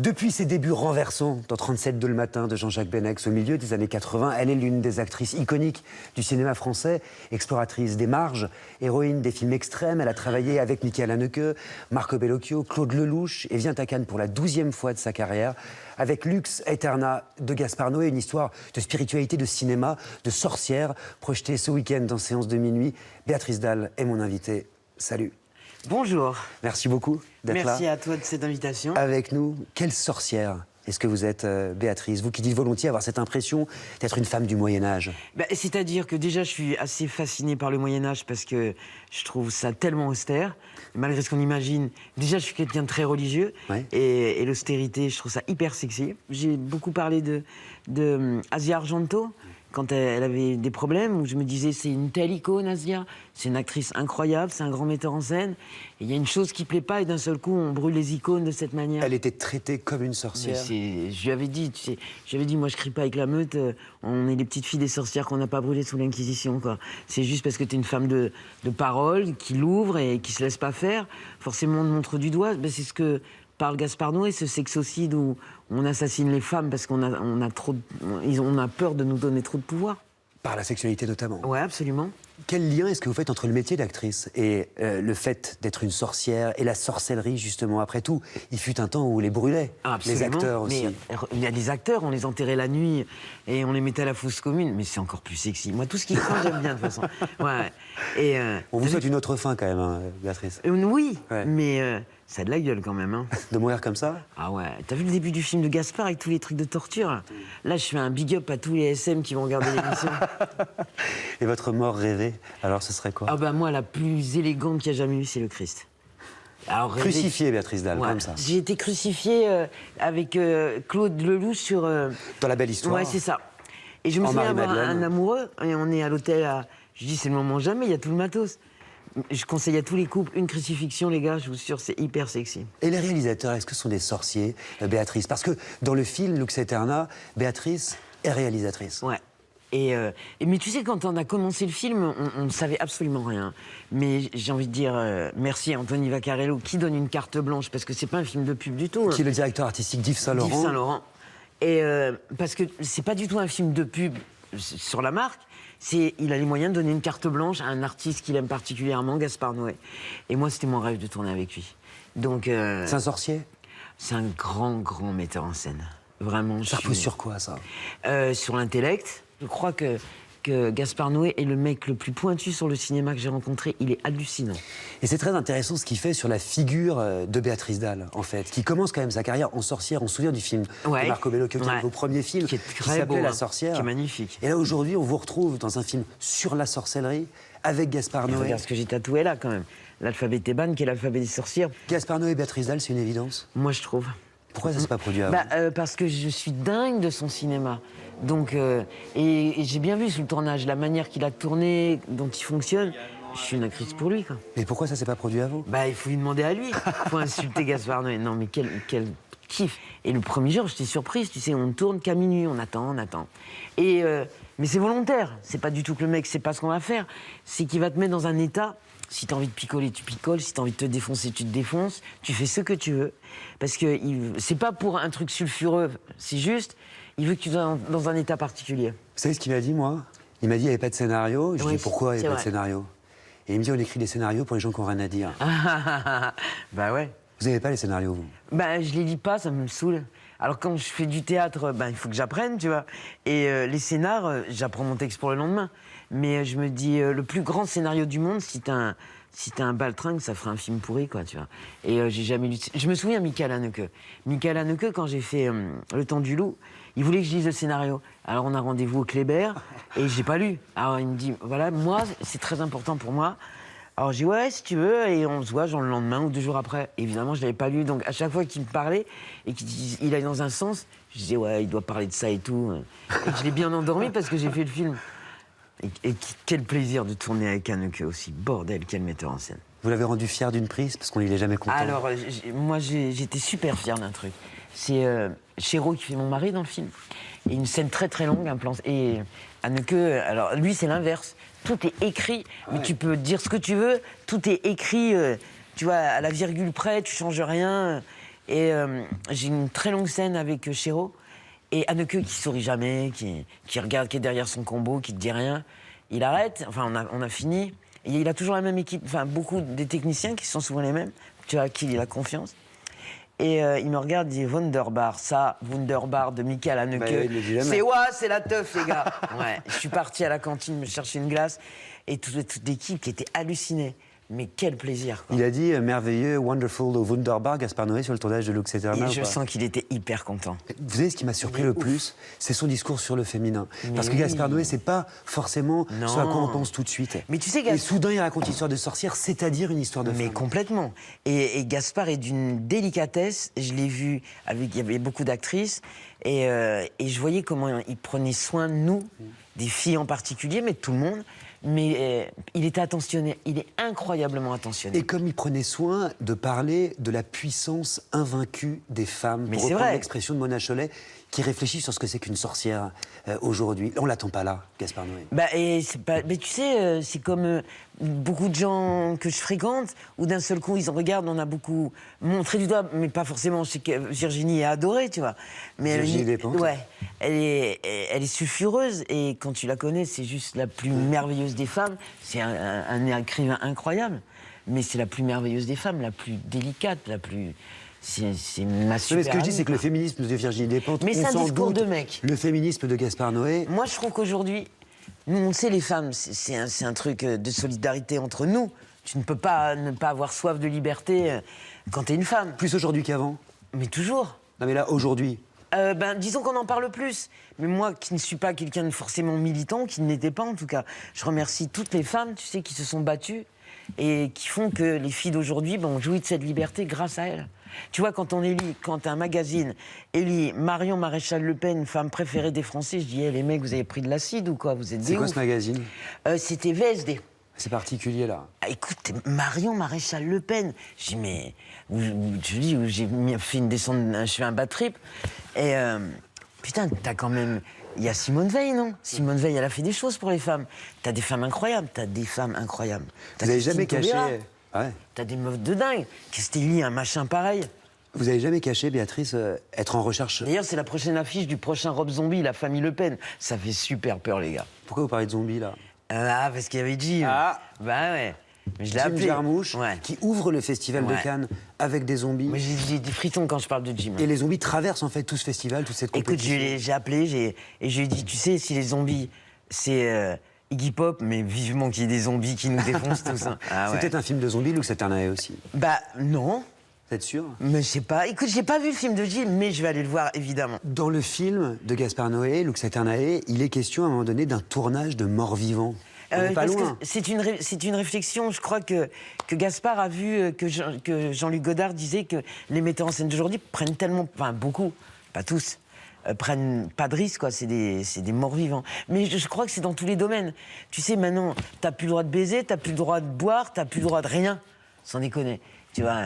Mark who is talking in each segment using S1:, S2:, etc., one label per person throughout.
S1: Depuis ses débuts renversants dans 37 de le matin de Jean-Jacques Benex au milieu des années 80, elle est l'une des actrices iconiques du cinéma français, exploratrice des marges, héroïne des films extrêmes. Elle a travaillé avec Michael Haneke, Marco Bellocchio, Claude Lelouch et vient à Cannes pour la 12e fois de sa carrière avec Lux Aeterna de Gaspard Noé, une histoire de spiritualité, de cinéma, de sorcière projetée ce week-end dans Séance de minuit. Béatrice Dalle est mon invitée. Salut.
S2: Bonjour.
S1: Merci beaucoup d'être là.
S2: Merci à toi de cette invitation.
S1: Avec nous, quelle sorcière est-ce que vous êtes, Béatrice? Vous qui dites volontiers avoir cette impression d'être une femme du Moyen-Âge.
S2: C'est-à-dire que déjà, je suis assez fascinée par le Moyen-Âge parce que je trouve ça tellement austère. Malgré ce qu'on imagine, déjà, je suis quelqu'un de très religieux.
S1: Ouais.
S2: Et l'austérité, je trouve ça hyper sexy. J'ai beaucoup parlé de Asia Argento. Quand elle avait des problèmes, où je me disais, c'est une telle icône, Asia, c'est une actrice incroyable, c'est un grand metteur en scène, et il y a une chose qui plaît pas, et d'un seul coup, on brûle les icônes de cette manière.
S1: Elle était traitée comme une sorcière.
S2: Je lui avais dit, tu sais, moi je crie pas avec la meute, on est les petites filles des sorcières qu'on n'a pas brûlées sous l'Inquisition, quoi. C'est juste parce que t'es une femme de parole, qui l'ouvre et qui se laisse pas faire, forcément on te montre du doigt, c'est ce que parle Gaspard Noé, ce sexocide où on assassine les femmes parce qu'on a peur de nous donner trop de pouvoir.
S1: Par la sexualité notamment.
S2: Ouais, absolument.
S1: Quel lien est-ce que vous faites entre le métier d'actrice et le fait d'être une sorcière et la sorcellerie, justement? Après tout, il fut un temps où on les brûlait, les acteurs aussi.
S2: Mais il y a des acteurs, on les enterrait la nuit et on les mettait à la fosse commune, mais c'est encore plus sexy. Moi, tout ce qui craint, j'aime bien de toute façon. Ouais. Et,
S1: on vous souhaite une autre fin quand même, hein, Béatrice.
S2: Oui,
S1: ouais.
S2: Mais ça a de la gueule quand même. Hein.
S1: De mourir comme ça?
S2: Ah ouais. T'as vu le début du film de Gaspard avec tous les trucs de torture? Là, je fais un big up à tous les SM qui vont regarder l'émission.
S1: Et votre mort rêvée, alors ce serait quoi?
S2: Ah bah moi, la plus élégante qu'il y a jamais eu, c'est le Christ. Alors,
S1: crucifiée, Béatrice Dalle,
S2: ouais.
S1: comme ça.
S2: J'ai été crucifiée avec Claude Lelouch sur...
S1: Dans La Belle Histoire.
S2: Ouais, c'est ça. Et je me souviens avoir un amoureux, et on est à l'hôtel à... Je dis, c'est le moment jamais, il y a tout le matos. Je conseille à tous les couples une crucifixion, les gars, je vous assure, c'est hyper sexy.
S1: Et les réalisateurs, est-ce que ce sont des sorciers, Béatrice? Parce que dans le film Lux Aeterna, Béatrice est réalisatrice.
S2: Ouais. Mais tu sais, quand on a commencé le film, on ne savait absolument rien. Mais j'ai envie de dire merci à Anthony Vaccarello qui donne une carte blanche, parce que c'est pas un film de pub du tout.
S1: Qui est le directeur artistique d'Yves Saint-Laurent.
S2: Yves Saint-Laurent. Et parce que c'est pas du tout un film de pub sur la marque. Il a les moyens de donner une carte blanche à un artiste qu'il aime particulièrement, Gaspard Noé. Et moi, c'était mon rêve de tourner avec lui. Donc,
S1: c'est un sorcier?
S2: C'est un grand, grand metteur en scène. Vraiment.
S1: Ça repose sur quoi, ça?
S2: Sur l'intellect. Je crois que Gaspard Noé est le mec le plus pointu sur le cinéma que j'ai rencontré. Il est hallucinant.
S1: Et c'est très intéressant ce qu'il fait sur la figure de Béatrice Dalle, en fait, qui commence quand même sa carrière en sorcière. On se souvient du film de Marco Bellocchio, qui est vos premiers films, qui s'appelait La Sorcière.
S2: Qui est magnifique.
S1: Et là, aujourd'hui, on vous retrouve dans un film sur la sorcellerie avec Gaspard Noé.
S2: Regarde ce que j'ai tatoué là, quand même. L'alphabet Théban, qui est l'alphabet des sorcières.
S1: Gaspard Noé et Béatrice Dalle, c'est une évidence?
S2: Moi, je trouve.
S1: Pourquoi ça s'est pas produit avant?
S2: Parce que je suis dingue de son cinéma. Donc, et j'ai bien vu sous le tournage la manière qu'il a tourné, dont il fonctionne. Je suis une actrice pour lui, quoi.
S1: Mais pourquoi ça s'est pas produit avant?
S2: Il faut lui demander à lui. Il faut insulter Gaspard Noé. Non, mais quel kiff. Et le premier jour, j'étais surprise. Tu sais, on tourne qu'à minuit, on attend. Mais c'est volontaire. C'est pas du tout que le mec sait pas ce qu'on va faire. C'est qu'il va te mettre dans un état. Si t'as envie de picoler, tu picoles. Si t'as envie de te défoncer, tu te défonces. Tu fais ce que tu veux. Parce que c'est pas pour un truc sulfureux. C'est juste, il veut que tu sois dans un état particulier.
S1: Vous savez ce qu'il m'a dit, moi? Il m'a dit qu'il n'y avait pas de scénario. Je lui ai dit pourquoi il n'y avait pas de scénario? Et il me dit on écrit des scénarios pour les gens qui n'ont rien à dire.
S2: Bah ouais.
S1: Vous n'avez pas les scénarios, vous?
S2: Je les lis pas, ça me saoule. Alors quand je fais du théâtre, il faut que j'apprenne, tu vois. Et les scénars, j'apprends mon texte pour le lendemain. Mais je me dis, le plus grand scénario du monde, si t'as un baltringue, ça ferait un film pourri, quoi, tu vois. Et j'ai jamais lu... Je me souviens Michael Haneke. Michael Haneke, quand j'ai fait Le Temps du Loup, il voulait que je lise le scénario. Alors on a rendez-vous au Kléber, et j'ai pas lu. Alors il me dit, voilà, moi, c'est très important pour moi. Alors j'ai dit, ouais, si tu veux, et on se voit genre le lendemain ou 2 jours après. Évidemment, je l'avais pas lu, donc à chaque fois qu'il me parlait, et qu'il allait dans un sens, je disais, ouais, il doit parler de ça et tout. Et je l'ai bien endormi parce que j'ai fait le film. Et quel plaisir de tourner avec Haneke aussi. Bordel, quel metteur en scène.
S1: Vous l'avez rendu fier d'une prise parce qu'on n'y est jamais content?
S2: Alors, moi, j'étais super fier d'un truc. C'est Chéreau qui fait mon mari dans le film. Et une scène très très longue, un plan. Et Haneke, alors lui, c'est l'inverse. Tout est écrit, mais tu peux dire ce que tu veux. Tout est écrit, tu vois, à la virgule près, tu changes rien. Et j'ai une très longue scène avec Chéreau. Et Anneke qui sourit jamais, qui regarde, qui est derrière son combo, qui te dit rien. Il arrête, enfin on a fini. Et il a toujours la même équipe, enfin beaucoup des techniciens qui sont souvent les mêmes, tu vois, à qui il a confiance. Et il me regarde, il dit Wunderbar, ça, Wunderbar de Michael Anneke.
S1: Bah,
S2: C'est la teuf, les gars. Ouais, je suis parti à la cantine me chercher une glace et toute l'équipe qui était hallucinée. Mais quel plaisir, quoi.
S1: Il a dit merveilleux, wonderful, wunderbar, Gaspard Noé sur le tournage de Lux Eterna.
S2: Et je sens qu'il était hyper content.
S1: Vous savez, ce qui m'a surpris le plus, c'est son discours sur le féminin. Parce que
S2: oui.
S1: Gaspard Noé, c'est pas forcément ce à quoi on pense tout de suite.
S2: Mais tu sais,
S1: Et soudain, il raconte une histoire de sorcière, c'est-à-dire une histoire de
S2: Mais
S1: femme.
S2: complètement. Et Gaspard est d'une délicatesse. Je l'ai vu, il y avait beaucoup d'actrices. Et je voyais comment il prenait soin de nous, des filles en particulier, mais de tout le monde. Mais il était attentionné, il est incroyablement attentionné.
S1: Et comme il prenait soin de parler de la puissance invaincue des femmes,
S2: Mais
S1: pour
S2: c'est
S1: reprendre
S2: vrai.
S1: l'expression de Mona Chollet, qui réfléchit sur ce que c'est qu'une sorcière aujourd'hui. On l'attend pas là, Gaspard Noé.
S2: Mais tu sais, c'est comme beaucoup de gens que je fréquente, où d'un seul coup, ils en regardent, on a beaucoup montré du doigt, mais pas forcément, je sais que Virginie est adorée, tu vois. Mais
S1: Virginie Despentes.
S2: Ouais, elle est sulfureuse, et quand tu la connais, c'est juste la plus merveilleuse des femmes. C'est un écrivain incroyable, mais c'est la plus merveilleuse des femmes, la plus délicate, la plus... C'est ma super
S1: Mais ce que je dis,
S2: amie,
S1: c'est que
S2: quoi.
S1: le féminisme de Virginie Despentes,
S2: Mais c'est
S1: on
S2: un
S1: s'en
S2: discours
S1: doute.
S2: de mec.
S1: Le féminisme de Gaspard Noé,
S2: Moi, je trouve qu'aujourd'hui, nous, on sait, les femmes, c'est un truc de solidarité entre nous. Tu ne peux pas ne pas avoir soif de liberté quand t'es une femme.
S1: plus aujourd'hui qu'avant.
S2: Mais toujours.
S1: Non mais là, aujourd'hui,
S2: Disons qu'on en parle plus. Mais moi, qui ne suis pas quelqu'un de forcément militant, qui ne l'était pas en tout cas, je remercie toutes les femmes, tu sais, qui se sont battues et qui font que les filles d'aujourd'hui ont joui de cette liberté grâce à elles. Tu vois, quand un magazine élit Marion Maréchal Le Pen, femme préférée des Français, je dis, les mecs, vous avez pris de l'acide ou quoi? Vous êtes
S1: c'est
S2: des
S1: quoi
S2: ouf.
S1: ce magazine?
S2: C'était VSD.
S1: C'est particulier là.
S2: Ah, écoute, Marion Maréchal Le Pen. Je dis, mais. J'ai fait une descente, je fais un bad trip. Et. Putain, t'as quand même. Il y a Simone Veil, non? Simone Veil, elle a fait des choses pour les femmes. T'as des femmes incroyables,
S1: Vous n'avez jamais caché. Ouais.
S2: T'as des meufs de dingue. Castelli, un machin pareil.
S1: Vous n'avez jamais caché, Béatrice, être en recherche.
S2: D'ailleurs, c'est la prochaine affiche du prochain Rob Zombie, la famille Le Pen. Ça fait super peur, les gars.
S1: Pourquoi vous parlez de zombies là?
S2: Ah, parce qu'il y avait Jim.
S1: Ah.
S2: Bah ouais. Mais je l'ai
S1: Jim
S2: appelé.
S1: Jarmusch,
S2: Ouais.
S1: qui ouvre le festival de
S2: Ouais.
S1: Cannes avec des zombies.
S2: Moi, j'ai des frissons quand je parle de Jim.
S1: Et les zombies traversent en fait tout ce festival, toute cette
S2: Écoute,
S1: compétition.
S2: j'ai appelé et je lui ai dit, tu sais, si les zombies, c'est Iggy Pop, mais vivement qu'il y ait des zombies qui nous défoncent tous. Hein. Ah
S1: C'est
S2: ouais.
S1: peut-être un film de zombies, Lux Eternae aussi.
S2: Bah non,
S1: Vous êtes sûr?
S2: mais je sais pas. Écoute, j'ai pas vu le film de Jim, mais je vais aller le voir, évidemment.
S1: Dans le film de Gaspard Noé, Lux Eternae, il est question à un moment donné d'un tournage de mort-vivant. On n'est pas
S2: Parce
S1: loin.
S2: que c'est une réflexion, je crois que Gaspard a vu que Jean-Luc Godard disait que les metteurs en scène d'aujourd'hui prennent tellement, enfin beaucoup, pas tous, prennent pas de risques, quoi. C'est des morts vivants. Mais je crois que c'est dans tous les domaines. Tu sais, maintenant, t'as plus le droit de baiser, t'as plus le droit de boire, t'as plus le droit de rien. Sans déconner. Tu vois.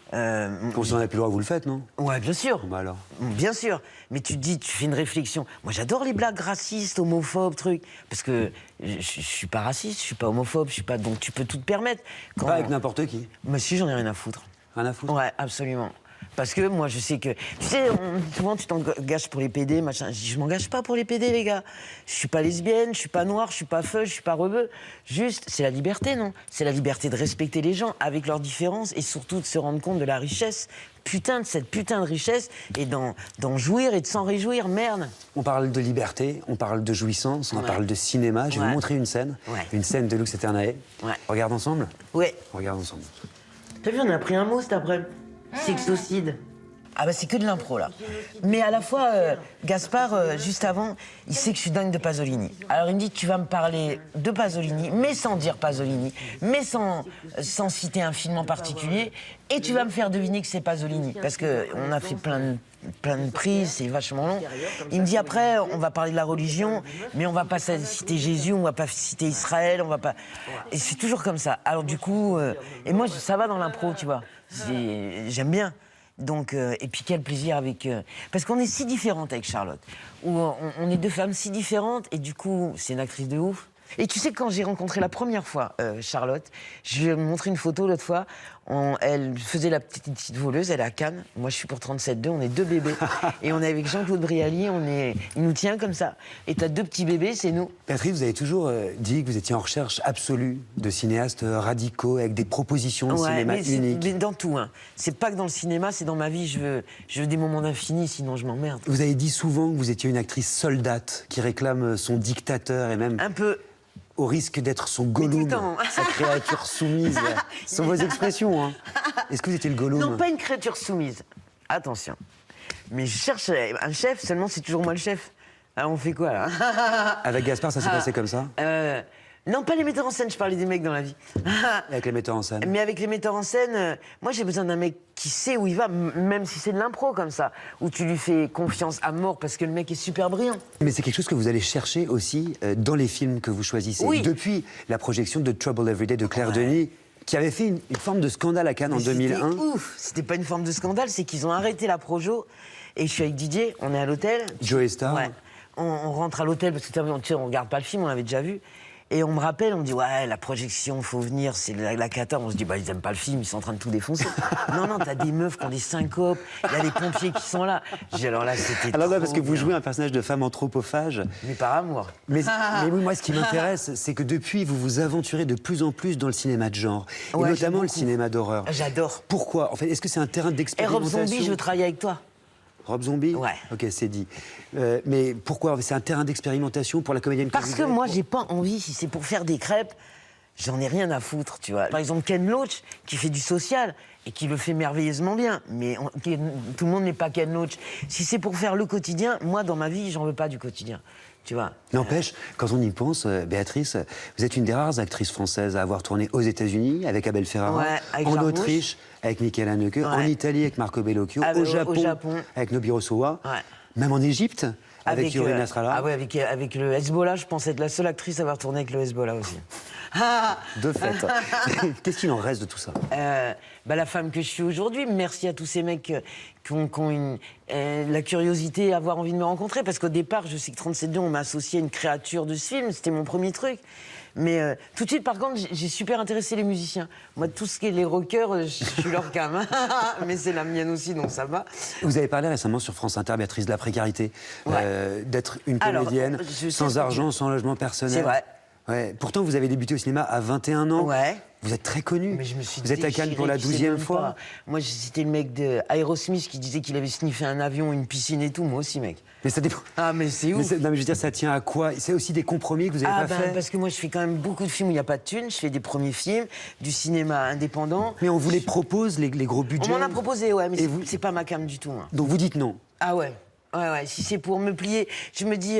S1: Quand vous n'en avez plus le droit, vous le faites, non?
S2: Ouais, bien sûr.
S1: Bah alors.
S2: Bien sûr. Mais tu te dis, tu fais une réflexion. Moi, j'adore les blagues racistes, homophobes, trucs. Parce que je suis pas raciste, je suis pas homophobe, je suis pas. Donc tu peux tout te permettre. Quand...
S1: Pas avec n'importe qui.
S2: Mais si, j'en ai rien à foutre.
S1: Rien à foutre.
S2: Ouais, absolument. Parce que moi, je sais que... Tu sais, souvent, tu t'engages pour les PD, machin. Je dis, je m'engage pas pour les PD, les gars. Je suis pas lesbienne, je suis pas noire, je suis pas feu, je suis pas rebeu. Juste, c'est la liberté, non? C'est la liberté de respecter les gens avec leurs différences et surtout de se rendre compte de la richesse, putain, de cette putain de richesse, et d'en jouir et de s'en réjouir, merde.
S1: On parle de liberté, on parle de jouissance, on
S2: Ouais.
S1: parle de cinéma. Je vais
S2: Ouais.
S1: vous montrer une scène.
S2: Ouais.
S1: Une scène de Lux Eternae.
S2: Ouais.
S1: On regarde ensemble?
S2: Ouais.
S1: On regarde ensemble.
S2: T'as vu, on a appris un mot cet après. Sexocide. Ah bah c'est que de l'impro là. Mais à la fois, Gaspard, juste avant, il sait que je suis dingue de Pasolini. Alors il me dit, tu vas me parler de Pasolini, mais sans dire Pasolini, mais sans citer un film en particulier, et tu vas me faire deviner que c'est Pasolini. Parce qu'on a fait plein de prix, c'est vachement long. Il me dit après, on va parler de la religion, mais on va pas citer Jésus, on va pas citer Israël, on va pas... Et c'est toujours comme ça. Alors du coup, et moi ça va dans l'impro, tu vois. J'aime bien. Donc, et puis quel plaisir avec... parce qu'on est si différentes avec Charlotte. Où on est deux femmes si différentes, et du coup, c'est une actrice de ouf. Et tu sais, quand j'ai rencontré la première fois Charlotte, je lui ai montré une photo l'autre fois. Elle faisait la petite voleuse, elle est à Cannes. Moi, je suis pour 37,2, on est 2 bébés. Et on est avec Jean-Claude Brialy, il nous tient comme ça. Et t'as 2 petits bébés, c'est nous.
S1: Béatrice, vous avez toujours dit que vous étiez en recherche absolue de cinéastes radicaux, avec des propositions de cinéma uniques.
S2: Mais dans tout, hein. C'est pas que dans le cinéma, c'est dans ma vie. Je veux des moments d'infini, sinon je m'emmerde.
S1: Vous avez dit souvent que vous étiez une actrice soldate, qui réclame son dictateur et même...
S2: Un peu...
S1: au risque d'être son Gollum, sa créature soumise. Ce sont vos expressions, hein. Est-ce que vous étiez le Gollum?
S2: Non, pas une créature soumise. Attention. Mais je cherche un chef, seulement c'est toujours moi le chef. Alors on fait quoi, là?
S1: Avec Gaspard, ça s'est passé comme ça?
S2: Non, pas les metteurs en scène, je parlais des mecs dans la vie.
S1: Avec les metteurs en scène?
S2: Mais avec les metteurs en scène, moi j'ai besoin d'un mec qui sait où il va, même si c'est de l'impro comme ça, où tu lui fais confiance à mort parce que le mec est super brillant.
S1: Mais c'est quelque chose que vous allez chercher aussi dans les films que vous choisissez.
S2: Oui.
S1: Depuis la projection de Trouble Every Day de Claire Denis, qui avait fait une forme de scandale à Cannes en 2001.
S2: C'était ouf. C'était pas une forme de scandale, c'est qu'ils ont arrêté la projo. Et je suis avec Didier, on est à l'hôtel.
S1: Joey Star.
S2: Ouais. On rentre à l'hôtel parce que tu sais, on regarde pas le film, on l'avait déjà vu. Et on me rappelle, on me dit ouais, la projection, faut venir, c'est la cata. On se dit bah ils aiment pas le film, ils sont en train de tout défoncer. Non, t'as des meufs qui ont des syncopes, il y a des pompiers qui sont là. J'ai dit alors là c'était.
S1: Alors là, parce que vous
S2: bien.
S1: jouez un personnage de femme anthropophage.
S2: Mais par amour.
S1: Mais oui, moi, ce qui m'intéresse, c'est que depuis, vous vous aventurez de plus en plus dans le cinéma de genre, et
S2: Ouais,
S1: notamment
S2: j'aime
S1: le
S2: beaucoup.
S1: cinéma d'horreur.
S2: J'adore.
S1: Pourquoi? En fait, est-ce que c'est un terrain
S2: Et Rob
S1: d'expérimentation?
S2: Zombie, je veux travailler avec toi.
S1: Rob Zombie?
S2: Ouais.
S1: Ok, c'est dit. Mais pourquoi? C'est un terrain d'expérimentation pour la comédienne
S2: Parce que moi, j'ai pas envie, si c'est pour faire des crêpes, j'en ai rien à foutre, tu vois. Par exemple, Ken Loach, qui fait du social et qui le fait merveilleusement bien. Mais tout le monde n'est pas Ken Loach. Si c'est pour faire le quotidien, moi, dans ma vie, j'en veux pas du quotidien. Tu vois.
S1: N'empêche, quand on y pense, Béatrice, vous êtes une des rares actrices françaises à avoir tourné aux États-Unis avec Abel Ferrara,
S2: Ouais, avec
S1: en
S2: Jarmusch.
S1: Autriche avec Michael Haneke, en Italie avec Marco Bellocchio,
S2: Ah,
S1: au
S2: au
S1: Japon avec Nobuhiro Sowa,
S2: Ouais.
S1: même en Égypte avec Yuri
S2: euh,
S1: Nasrallah.
S2: Ah ouais, avec le Hezbollah, je pense être la seule actrice à avoir tourné avec le Hezbollah aussi.
S1: De fait. Qu'est-ce qu'il en reste de tout ça?
S2: La femme que je suis aujourd'hui, merci à tous ces mecs qui ont la curiosité, avoir envie de me rencontrer, parce qu'au départ, je sais que 37.2, on m'a associé à une créature de ce film, c'était mon premier truc. Mais tout de suite, par contre, j'ai super intéressé les musiciens. Moi, tout ce qui est les rockers, je suis leur cam. Mais c'est la mienne aussi, donc ça va.
S1: Vous avez parlé récemment sur France Inter, Béatrice, de la précarité, d'être une comédienne
S2: Alors, je sais
S1: sans
S2: ce que
S1: argent, sans logement personnel.
S2: C'est vrai.
S1: Ouais. Pourtant, vous avez débuté au cinéma à 21 ans.
S2: Ouais.
S1: Vous êtes très connu.
S2: Mais je me suis
S1: vous êtes à Cannes pour la
S2: déchiré,
S1: 12e
S2: tu sais
S1: fois.
S2: même pas. Moi, c'était le mec de Aerosmith qui disait qu'il avait sniffé un avion, une piscine et tout. Moi aussi, mec.
S1: Mais ça dépend.
S2: Ah, mais c'est ouf.
S1: Non, mais je veux dire, ça tient à quoi? C'est aussi des compromis que vous n'avez pas fait?
S2: Parce que moi, je fais quand même beaucoup de films où il n'y a pas de thunes. Je fais des premiers films, du cinéma indépendant.
S1: Mais on vous les propose, les gros budgets.
S2: On m'en a proposé, ouais, mais
S1: Et vous-
S2: c'est pas ma cam du tout. Hein.
S1: Donc vous dites non.
S2: Ah ouais. Ouais, si c'est pour me plier, je me dis.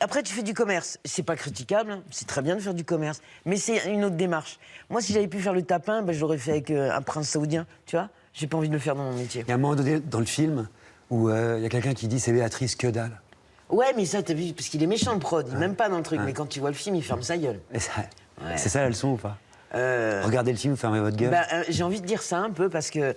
S2: Après, tu fais du commerce. C'est pas critiquable, hein. C'est très bien de faire du commerce. Mais c'est une autre démarche. Moi, si j'avais pu faire le tapin, je l'aurais fait avec un prince saoudien, tu vois. J'ai pas envie de le faire dans mon métier.
S1: Il y a un moment donné dans le film où il y a quelqu'un qui dit c'est Béatrice, que dalle.
S2: Ouais, mais ça, t'as vu, parce qu'il est méchant, le prod. Il m'aime pas dans le truc. Mais quand tu vois le film, il ferme sa gueule.
S1: Et ça-
S2: Ouais.
S1: C'est ça la leçon ou pas? Regardez le film, fermez votre gueule.
S2: J'ai envie de dire ça un peu parce que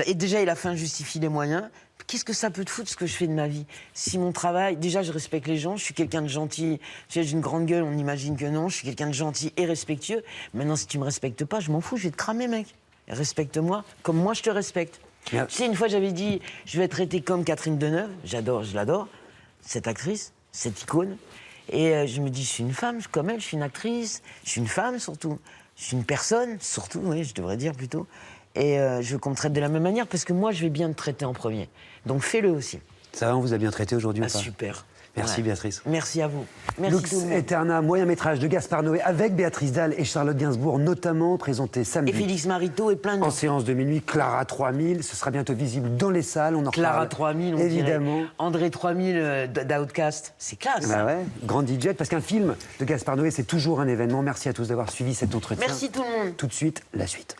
S2: et déjà la fin justifie les moyens. Qu'est-ce que ça peut te foutre ce que je fais de ma vie? Si mon travail, déjà je respecte les gens, je suis quelqu'un de gentil, j'ai une grande gueule, on imagine que non, je suis quelqu'un de gentil et respectueux. Maintenant si tu me respectes pas, je m'en fous, je vais te cramer mec. Respecte-moi comme moi je te respecte.
S1: Bien.
S2: Tu sais, une fois j'avais dit, je vais être traité comme Catherine Deneuve, je l'adore, cette actrice, cette icône. Et je me dis, je suis une femme comme elle, je suis une actrice, je suis une femme surtout. Je suis une personne, surtout, oui, je devrais dire plutôt. Et je veux qu'on me traite de la même manière parce que moi, je vais bien te traiter en premier. Donc fais-le aussi.
S1: Ça va, on vous a bien traité aujourd'hui ou pas?
S2: Super.
S1: Merci
S2: Ouais.
S1: Béatrice.
S2: Merci à vous. Merci
S1: Lux
S2: tout le monde.
S1: Eterna, moyen métrage de Gaspard Noé avec Béatrice Dalle et Charlotte Gainsbourg, notamment présenté
S2: Et
S1: samedi
S2: Félix Marito et plein de
S1: en
S2: gens.
S1: séance de minuit. Clara 3000, ce sera bientôt visible dans les salles. On en
S2: Clara
S1: reparle,
S2: 3000, on
S1: évidemment.
S2: dirait. André 3000 d'Outcast. C'est classe.
S1: Bah ouais, grand DJ, parce qu'un film de Gaspard Noé, c'est toujours un événement. Merci à tous d'avoir suivi cet entretien.
S2: Merci tout le monde.
S1: Tout de suite, la suite.